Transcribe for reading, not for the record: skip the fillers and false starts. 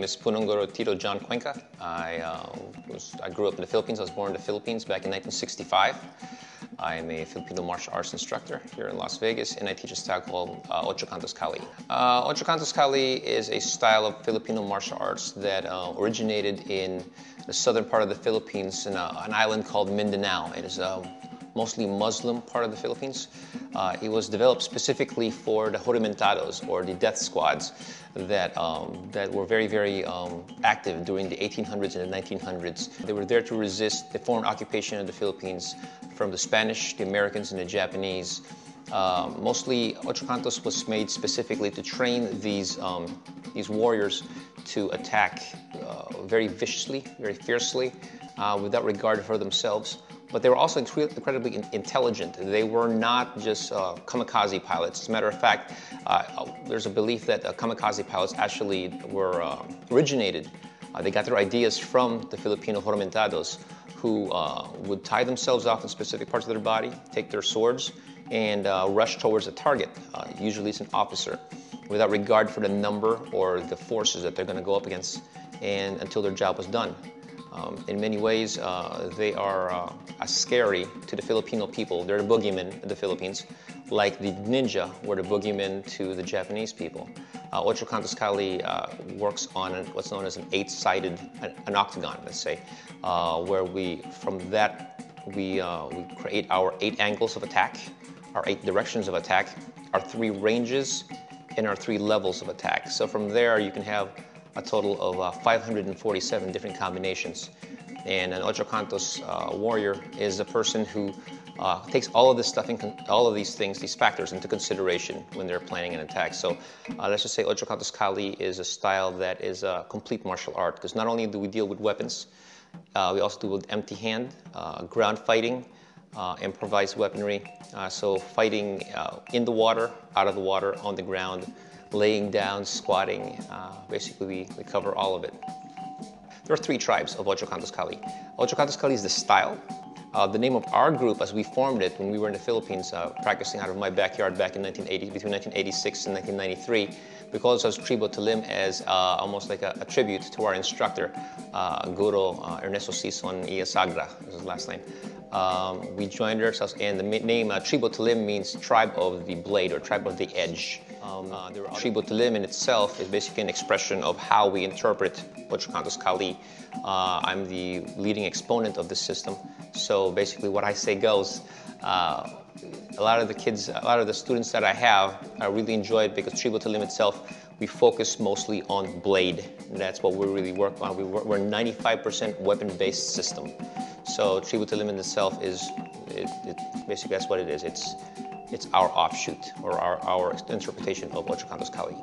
is Punong Guro TJ Cuenca. I grew up in the Philippines. I was born in the Philippines back in 1965. I am a Filipino martial arts instructor here in Las Vegas, and I teach a style called Ocho Kali. Ocho Kali is a style of Filipino martial arts that originated in the southern part of the Philippines in an island called Mindanao. It is mostly Muslim part of the Philippines. It was developed specifically for the Horimentados, or the death squads, that were very active during the 1800s and the 1900s. They were there to resist the foreign occupation of the Philippines from the Spanish, the Americans, and the Japanese. Mostly, Ocho Kantos was made specifically to train these warriors to attack very viciously, very fiercely, without regard for themselves. But they were also incredibly intelligent. They were not just kamikaze pilots. As a matter of fact, there's a belief that kamikaze pilots actually were originated. They got their ideas from the Filipino Horimentados, who would tie themselves off in specific parts of their body, take their swords, and rush towards a target. Usually it's an officer, without regard for the number or the forces that they're going to go up against, and until their job was done. In many ways, they are scary to the Filipino people. They're the boogeymen of the Philippines, like the ninja were the boogeymen to the Japanese people. Ocho Kali works on what's known as an eight-sided, an octagon, let's say, where from that we create our 8 angles of attack, our 8 directions of attack, our 3 ranges, and our 3 levels of attack. So from there, you can have a total of 547 different combinations. And an Ocho Kantos warrior is a person who takes all of this stuff, all of these things, these factors into consideration when they're planning an attack. So let's just say Ocho Kantos Kali is a style that is a complete martial art, because not only do we deal with weapons, we also deal with empty hand, ground fighting, improvised weaponry. So fighting in the water, out of the water, on the ground, laying down, squatting, basically we cover all of it. There are 3 tribes of Ocho Kantos Kali. Ocho Kantos Kali is the style. The name of our group, as we formed it when we were in the Philippines, practicing out of my backyard back in between 1986 and 1993, we called ourselves Tribo Talim as almost like a tribute to our instructor, Guro Ernesto Sison Iasagra, is his last name. We joined ourselves, and the name Tribo Talim means tribe of the blade, or tribe of the edge. Tribo Talim in itself is basically an expression of how we interpret Ocho Kantos Kali. I'm the leading exponent of this system, so basically what I say goes. A lot of the students that I have, I really enjoy it because Tribo Talim itself, we focus mostly on blade. That's what we really work on. We're 95% weapon-based system. So Tribo Talim in itself is, basically that's what it is. It's our offshoot, or our interpretation of Ocho Kantos Kali.